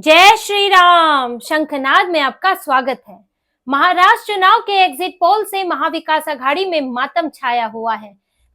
जय श्री राम। शंखनाद में आपका स्वागत है। महाराष्ट्र चुनाव के एग्जिट पोल से महाविकास आघाड़ी में मातम छाया हुआ है।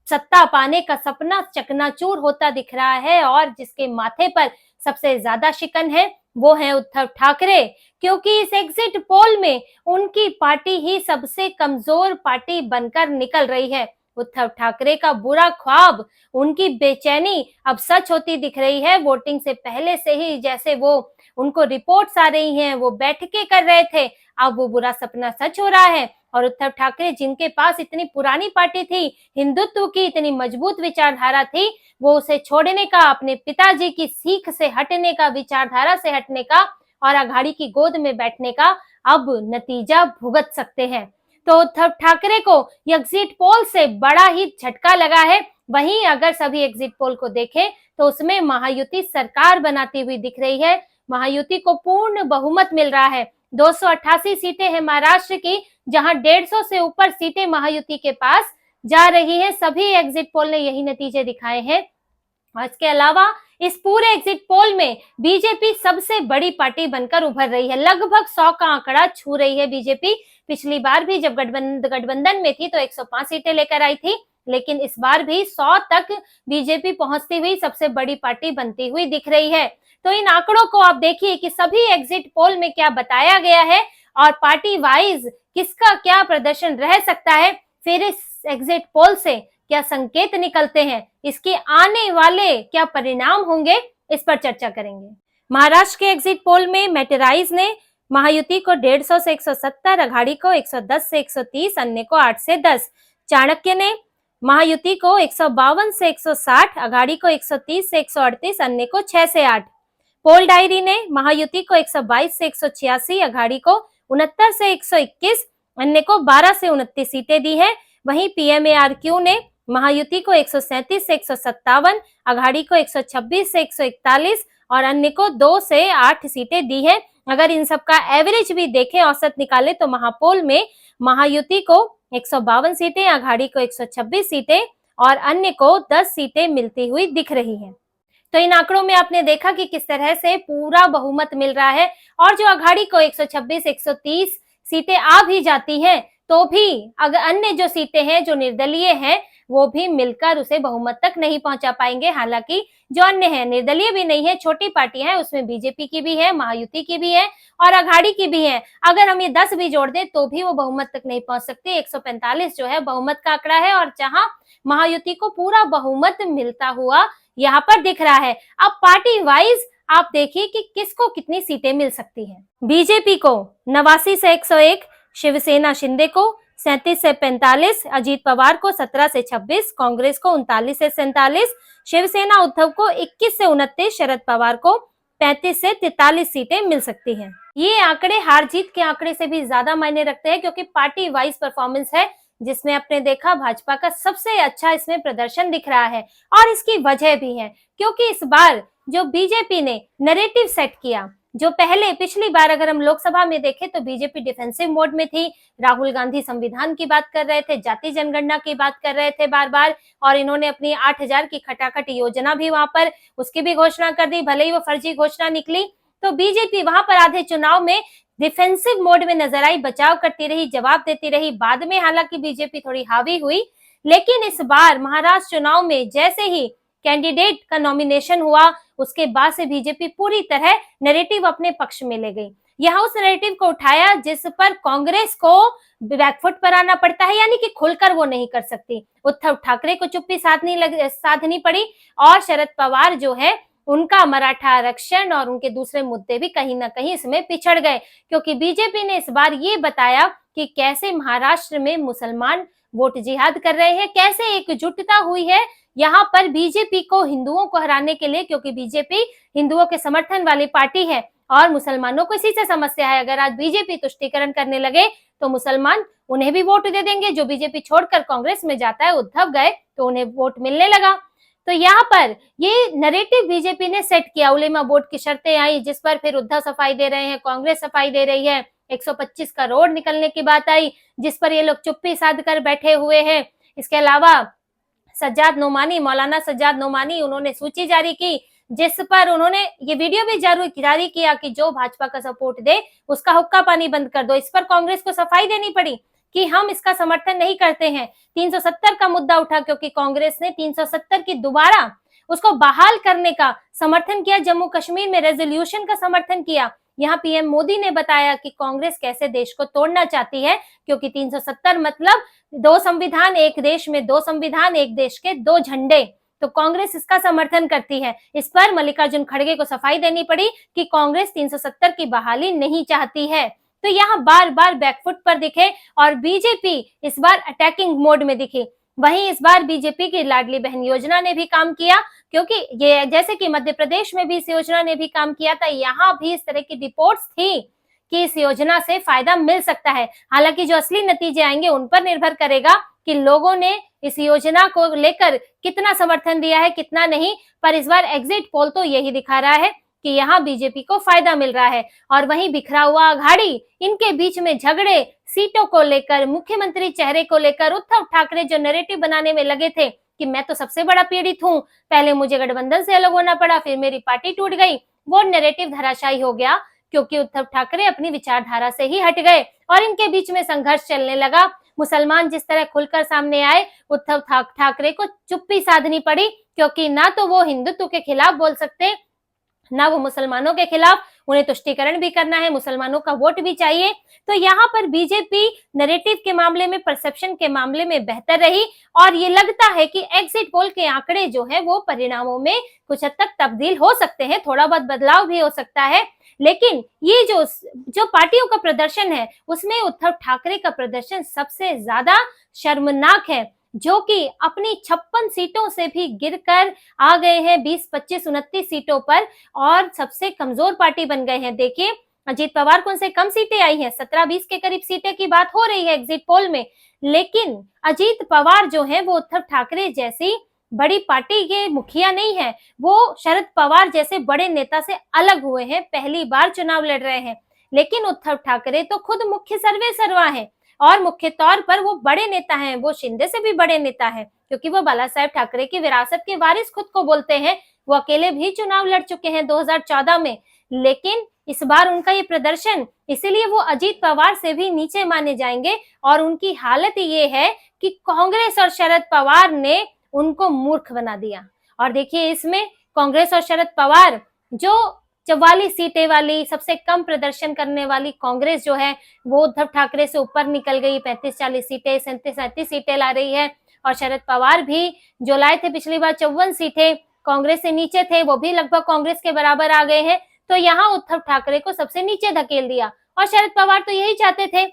सत्ता पाने का सपना चकनाचूर होता दिख रहा है और जिसके माथे पर सबसे ज्यादा शिकन है वो है उद्धव ठाकरे, क्योंकि इस एग्जिट पोल में उनकी पार्टी ही सबसे कमजोर पार्टी बनकर निकल रही है। उद्धव ठाकरे का बुरा ख्वाब, उनकी बेचैनी अब सच होती दिख रही है। वोटिंग से पहले से ही जैसे वो उनको रिपोर्ट्स आ रही हैं, वो बैठकें कर रहे थे, अब वो बुरा सपना सच हो रहा है। और उद्धव ठाकरे जिनके पास इतनी पुरानी पार्टी थी, हिंदुत्व की इतनी मजबूत विचारधारा थी, वो उसे छोड़ने का, अपने पिताजी की सीख से हटने का, विचारधारा से हटने का और आघाड़ी की गोद में बैठने का अब नतीजा भुगत सकते हैं। तो उद्धव ठाकरे को एग्जिट पोल से बड़ा ही झटका लगा है। वहीं अगर सभी एग्जिट पोल को देखें तो उसमें महायुति सरकार बनाती हुई दिख रही है। महायुति को पूर्ण बहुमत मिल रहा है। 288 सीटें हैं महाराष्ट्र की, जहां 150 से ऊपर सीटें महायुति के पास जा रही है। सभी एग्जिट पोल ने यही नतीजे दिखाए हैं। इसके अलावा इस पूरे एग्जिट पोल में बीजेपी सबसे बड़ी पार्टी बनकर उभर रही है। लगभग 100 का आंकड़ा छू रही है बीजेपी। पिछली बार भी जब गठबंधन में थी तो 105 सीटें लेकर आई थी, लेकिन इस बार भी 100 तक बीजेपी पहुंचती हुई सबसे बड़ी पार्टी बनती हुई दिख रही है। तो इन आंकड़ों को आप देखिए कि सभी एग्जिट पोल में क्या बताया गया है और पार्टी वाइज किसका क्या प्रदर्शन रह सकता है। फिर इस एग्जिट पोल से क्या संकेत निकलते हैं, इसके आने वाले क्या परिणाम होंगे, इस पर चर्चा करेंगे। महाराष्ट्र के एग्जिट पोल में मेटेराइज ने महायुति को 150 से 170, आघाड़ी को 110 से 130, अन्य को 8 से 10। चाणक्य ने महायुति को 152 से 160, आघाड़ी को 130 से 138, अन्य को 6 से 8। पोल डायरी ने महायुति को 122 से 186, आघाड़ी को 69 से 121, अन्य को 12 से 29 सीटें दी है। वहीं पीएमएआरक्यू ने महायुति को 137 से 157, आघाड़ी को 126 से 141 और अन्य को 2 से 8 सीटें दी है। अगर इन सब का एवरेज भी देखें, औसत निकाले, तो महापोल में महायुति को 152 सीटें, आघाड़ी को 126 सीटें और अन्य को 10 सीटें मिलती हुई दिख रही हैं। तो इन आंकड़ों में आपने देखा कि किस तरह से पूरा बहुमत मिल रहा है और जो आघाड़ी को 126, 130 सीटें आ भी जाती हैं तो भी अगर अन्य जो सीटें हैं जो निर्दलीय हैं वो भी मिलकर उसे बहुमत तक नहीं पहुंचा पाएंगे। हालांकि जो अन्य है, निर्दलीय भी नहीं है, छोटी पार्टियां हैं, उसमें बीजेपी की भी है, महायुति की भी है और आघाड़ी की भी है। अगर हम ये 10 भी जोड़ दें तो भी वो बहुमत तक नहीं पहुंच सकते। 145 जो है बहुमत का आंकड़ा है और जहां महायुति को पूरा बहुमत मिलता हुआ यहाँ पर दिख रहा है। अब पार्टी वाइज आप देखिए कि किसको कितनी सीटें मिल सकती हैं। बीजेपी को 89 से 101, शिवसेना शिंदे को 37 से 45, अजीत पवार को 17 से 26, कांग्रेस को 39 से 47, शिवसेना उद्धव को 21 से 29, शरद पवार को 35 से 43 सीटें मिल सकती हैं। ये आंकड़े हार जीत के आंकड़े से भी ज्यादा मायने रखते हैं, क्योंकि पार्टी वाइज परफॉर्मेंस है जिसमें आपने देखा भाजपा का सबसे अच्छा इसमें प्रदर्शन दिख रहा है। और इसकी वजह भी है क्योंकि इस बार जो बीजेपी ने नैरेटिव सेट किया, जो पहले पिछली बार अगर हम लोकसभा में देखें तो बीजेपी डिफेंसिव मोड में थी। राहुल गांधी संविधान की बात कर रहे थे, जाति जनगणना की बात कर रहे थे बार बार, और इन्होंने अपनी 8000 की खटाखट योजना भी वहां पर उसकी भी घोषणा कर दी, भले ही वो फर्जी घोषणा निकली। तो बीजेपी वहां पर आधे चुनाव में डिफेंसिव मोड में नजर आई, बचाव करती रही, जवाब देती रही। बाद में हालांकि बीजेपी थोड़ी हावी हुई, लेकिन इस बार महाराष्ट्र चुनाव में जैसे ही कैंडिडेट का नॉमिनेशन हुआ उसके बाद से बीजेपी पूरी तरह नैरेटिव अपने पक्ष में ले गई। यह उस नैरेटिव को उठाया जिस पर कांग्रेस को बैकफुट पर आना पड़ता है, यानी कि खुलकर वो नहीं कर सकती। उद्धव ठाकरे को चुप्पी साधनी पड़ी और शरद पवार जो है उनका मराठा आरक्षण और उनके दूसरे मुद्दे भी कहीं ना कहीं इसमें पिछड़ गए, क्योंकि बीजेपी ने इस बार ये बताया कि कैसे महाराष्ट्र में मुसलमान वोट जिहाद कर रहे हैं, कैसे एकजुटता हुई है यहाँ पर बीजेपी को हिंदुओं को हराने के लिए, क्योंकि बीजेपी हिंदुओं के समर्थन वाली पार्टी है और मुसलमानों को इसी से समस्या है। अगर आज बीजेपी तुष्टीकरण करने लगे तो मुसलमान उन्हें भी वोट दे देंगे। जो बीजेपी छोड़कर कांग्रेस में जाता है, उद्धव गए तो उन्हें वोट मिलने लगा। तो यहाँ पर ये नैरेटिव बीजेपी ने सेट किया, उलेमा बोर्ड की शर्तें आई जिस पर फिर उद्धव सफाई दे रहे हैं, कांग्रेस सफाई दे रही है। 125 करोड़ निकलने की बात आई जिस पर ये लोग चुप्पी साध कर बैठे हुए हैं। इसके अलावा सज्जाद नोमानी, मौलाना सज्जाद नोमानी, उन्होंने सूची जारी की जिस पर उन्होंने ये वीडियो भी जारी किया कि जो भाजपा का सपोर्ट दे उसका हुक्का पानी बंद कर दो। इस पर कांग्रेस को सफाई देनी पड़ी कि हम इसका समर्थन नहीं करते हैं। 370 का मुद्दा उठा क्योंकि कांग्रेस ने 370 की दोबारा उसको बहाल करने का समर्थन किया, जम्मू कश्मीर में रेजोल्यूशन का समर्थन किया। यहाँ पीएम मोदी ने बताया कि कांग्रेस कैसे देश को तोड़ना चाहती है, क्योंकि 370 मतलब 2 संविधान, एक देश में 2 संविधान, एक देश के 2 झंडे। तो कांग्रेस इसका समर्थन करती है। इस पर मल्लिकार्जुन खड़गे को सफाई देनी पड़ी कि कांग्रेस 370 की बहाली नहीं चाहती है। तो यहाँ बार बार बैकफुट पर दिखे और बीजेपी इस बार अटैकिंग मोड में दिखी। वहीं इस बार बीजेपी की लाडली बहन योजना ने भी काम किया, क्योंकि ये जैसे कि मध्य प्रदेश में भी इस योजना ने भी काम किया था, यहाँ भी इस तरह की रिपोर्ट्स थी कि इस योजना से फायदा मिल सकता है। हालांकि जो असली नतीजे आएंगे उन पर निर्भर करेगा कि लोगों ने इस योजना को लेकर कितना समर्थन दिया है, कितना नहीं। पर इस बार एग्जिट पोल तो यही दिखा रहा है कि यहाँ बीजेपी को फायदा मिल रहा है। और वहीं बिखरा हुआ अघाड़ी, इनके बीच में झगड़े, सीटों को लेकर, मुख्यमंत्री चेहरे को लेकर, उद्धव ठाकरे जो नैरेटिव बनाने में लगे थे कि मैं तो सबसे बड़ा पीड़ित हूँ, पहले मुझे गठबंधन से अलग होना पड़ा, फिर मेरी पार्टी टूट गई, वो नैरेटिव धराशायी हो गया क्योंकि उद्धव ठाकरे अपनी विचारधारा से ही हट गए और इनके बीच में संघर्ष चलने लगा। मुसलमान जिस तरह खुलकर सामने आए, उद्धव ठाकरे को चुप्पी साधनी पड़ी, क्योंकि ना तो वो हिंदुत्व के खिलाफ बोल सकते, ना वो मुसलमानों के खिलाफ। उन्हें तुष्टीकरण भी करना है, मुसलमानों का वोट भी चाहिए। तो यहाँ पर बीजेपी नैरेटिव के मामले में, परसेप्शन के मामले में बेहतर रही और ये लगता है कि एग्जिट पोल के आंकड़े जो है वो परिणामों में कुछ हद तक तब्दील हो सकते हैं, थोड़ा बहुत बदलाव भी हो सकता है। लेकिन ये जो पार्टियों का प्रदर्शन है उसमें उद्धव ठाकरे का प्रदर्शन सबसे ज्यादा शर्मनाक है, जो कि अपनी 56 सीटों से भी गिरकर आ गए हैं 20, 25, 29 सीटों पर और सबसे कमजोर पार्टी बन गए हैं। देखिए अजीत पवार को उनसे कम सीटें आई हैं, 17-20 के करीब सीटें की बात हो रही है एग्जिट पोल में। लेकिन अजीत पवार जो है वो उद्धव ठाकरे जैसी बड़ी पार्टी के मुखिया नहीं है, वो शरद पवार जैसे बड़े नेता से अलग हुए हैं, पहली बार चुनाव लड़ रहे हैं। लेकिन उद्धव ठाकरे तो खुद मुख्य सर्वे सर्वा है और मुख्य तौर पर वो बड़े नेता हैं, वो शिंदे से भी बड़े नेता हैं, क्योंकि वो बाला साहेब ठाकरे की विरासत के वारिस खुद को बोलते हैं। वो अकेले भी चुनाव लड़ चुके हैं 2014 में। लेकिन इस बार उनका ये प्रदर्शन, इसीलिए वो अजीत पवार से भी नीचे माने जाएंगे और उनकी हालत ये है कि कांग्रेस और शरद पवार ने उनको मूर्ख बना दिया। और देखिए इसमें कांग्रेस और शरद पवार, जो 44 सीटें वाली सबसे कम प्रदर्शन करने वाली कांग्रेस जो है वो उद्धव ठाकरे से ऊपर निकल गई, 35-40 सीटें, 37-37 सीटें ला रही है। और शरद पवार भी जो लाए थे पिछली बार 54 सीटें, कांग्रेस से नीचे थे, वो भी लगभग कांग्रेस के बराबर आ गए हैं। तो यहाँ उद्धव ठाकरे को सबसे नीचे धकेल दिया। और शरद पवार तो यही चाहते थे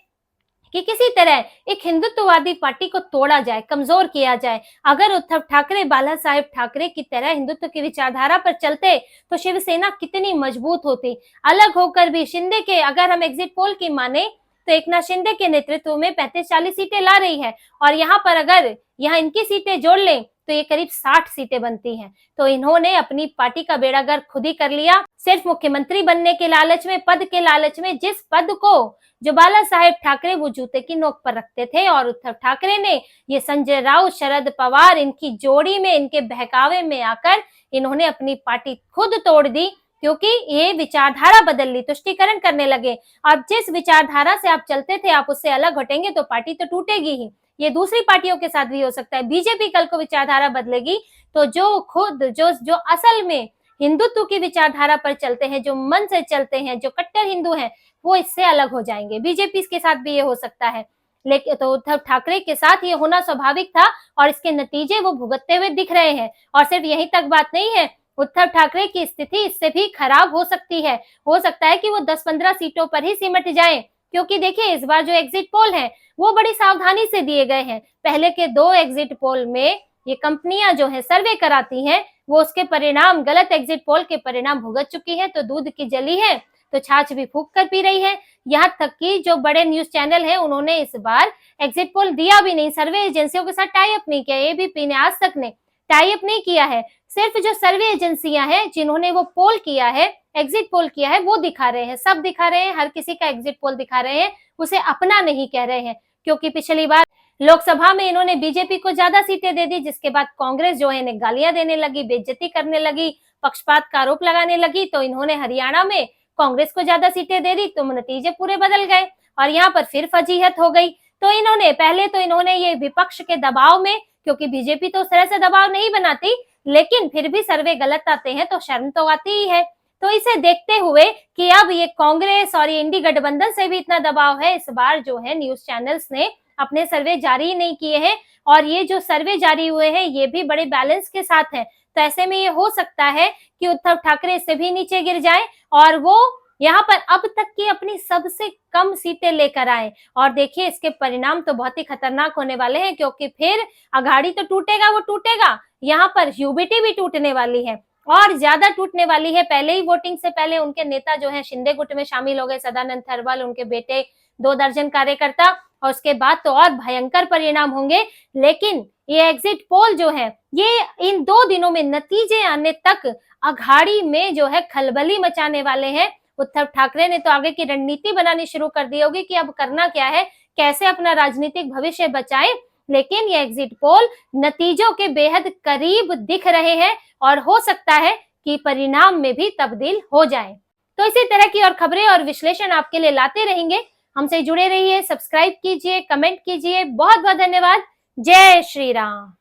कि किसी तरह एक हिंदुत्ववादी पार्टी को तोड़ा जाए, कमजोर किया जाए। अगर उद्धव ठाकरे बाला साहेब ठाकरे की तरह हिंदुत्व की विचारधारा पर चलते तो शिवसेना कितनी मजबूत होती। अलग होकर भी शिंदे के, अगर हम एग्जिट पोल की माने तो एकनाथ शिंदे के नेतृत्व में 35-40 सीटें ला रही है और यहाँ पर अगर इनकी सीटें जोड़ लें तो ये करीब 60 सीटें बनती हैं। तो इन्होंने अपनी पार्टी का बेड़ा गर्क खुद ही कर लिया, सिर्फ मुख्यमंत्री बनने के लालच में, पद के लालच में, जिस पद को जो बाला साहेब ठाकरे वो जूते की नोक पर रखते थे। और उद्धव ठाकरे ने ये संजय राउत, शरद पवार, इनकी जोड़ी में, इनके बहकावे में आकर इन्होंने अपनी पार्टी खुद तोड़ दी, क्योंकि ये विचारधारा बदल ली, तुष्टीकरण करने लगे। अब जिस विचारधारा से आप चलते थे आप उससे अलग हटेंगे तो पार्टी तो टूटेगी ही। ये दूसरी पार्टियों के साथ भी हो सकता है। बीजेपी कल को विचारधारा बदलेगी तो जो असल में हिंदुत्व की विचारधारा पर चलते हैं, जो मन से चलते हैं, जो कट्टर हिंदू हैं, वो इससे अलग हो जाएंगे। बीजेपी के साथ भी ये हो सकता है। लेकिन तो उद्धव ठाकरे के साथ ये होना स्वाभाविक था और इसके नतीजे वो भुगतते हुए दिख रहे हैं। और सिर्फ यहीं तक बात नहीं है, उद्धव ठाकरे की स्थिति इससे भी खराब हो सकती है। हो सकता है कि वो 10-15 सीटों पर ही सिमट जाएं, क्योंकि देखिए इस बार जो एग्जिट पोल है वो बड़ी सावधानी से दिए गए हैं। पहले के 2 एग्जिट पोल में ये कंपनियां जो है सर्वे कराती हैं, वो उसके परिणाम, गलत एग्जिट पोल के परिणाम भुगत चुकी है। तो दूध की जली है तो छाछ भी फूंक कर पी रही है। यहाँ तक कि जो बड़े न्यूज चैनल हैं उन्होंने इस बार एग्जिट पोल दिया भी नहीं, सर्वे एजेंसियों के साथ टाई अप नहीं किया। एबीपी ने, आज तक ने टाई अप नहीं किया है। सिर्फ जो सर्वे एजेंसियां हैं जिन्होंने वो पोल किया है, एग्जिट पोल किया है, वो दिखा रहे हैं, सब दिखा रहे हैं, हर किसी का एग्जिट पोल दिखा रहे हैं, उसे अपना नहीं कह रहे हैं। क्योंकि पिछली बार लोकसभा में इन्होंने बीजेपी को ज्यादा सीटें दे दी, जिसके बाद कांग्रेस जो है इन्हें गालियां देने लगी, बेइज्जती करने लगी, पक्षपात का आरोप लगाने लगी तो इन्होंने हरियाणा में कांग्रेस को ज्यादा सीटें दे दी, तो नतीजे पूरे बदल गए और यहाँ पर फिर फजीहत हो गई। तो इन्होंने ये विपक्ष के दबाव में, क्योंकि बीजेपी तो उस तरह से दबाव नहीं बनाती, लेकिन फिर भी सर्वे गलत आते हैं तो शर्म तो आती ही है। तो इसे देखते हुए कि अब ये कांग्रेस और ये इंडी गठबंधन से भी इतना दबाव है, इस बार जो है न्यूज चैनल्स ने अपने सर्वे जारी नहीं किए हैं और ये जो सर्वे जारी हुए हैं ये भी बड़े बैलेंस के साथ है। तो ऐसे में ये हो सकता है कि उद्धव ठाकरे इससे भी नीचे गिर जाए और वो यहाँ पर अब तक की अपनी सबसे कम सीटें लेकर आए। और देखिए इसके परिणाम तो बहुत ही खतरनाक होने वाले हैं, क्योंकि फिर अघाड़ी तो टूटेगा, वो टूटेगा, यहाँ पर यूबीटी भी टूटने वाली है और ज्यादा टूटने वाली है। पहले ही वोटिंग से पहले उनके नेता जो है शिंदे गुट में शामिल हो गए, सदानंद थरवाल, उनके बेटे, 2 दर्जन कार्यकर्ता, और उसके बाद तो और भयंकर परिणाम होंगे। लेकिन ये एग्जिट पोल जो है ये इन 2 दिनों में नतीजे आने तक अघाड़ी में जो है खलबली मचाने वाले हैं। उद्धव ठाकरे ने तो आगे की रणनीति बनानी शुरू कर दी होगी कि अब करना क्या है, कैसे अपना राजनीतिक भविष्य बचाएं। लेकिन ये एग्जिट पोल नतीजों के बेहद करीब दिख रहे हैं और हो सकता है कि परिणाम में भी तब्दील हो जाए। तो इसी तरह की और खबरें और विश्लेषण आपके लिए लाते रहेंगे। हमसे जुड़े रहिए, सब्सक्राइब कीजिए, कमेंट कीजिए। बहुत बहुत धन्यवाद। जय श्री राम।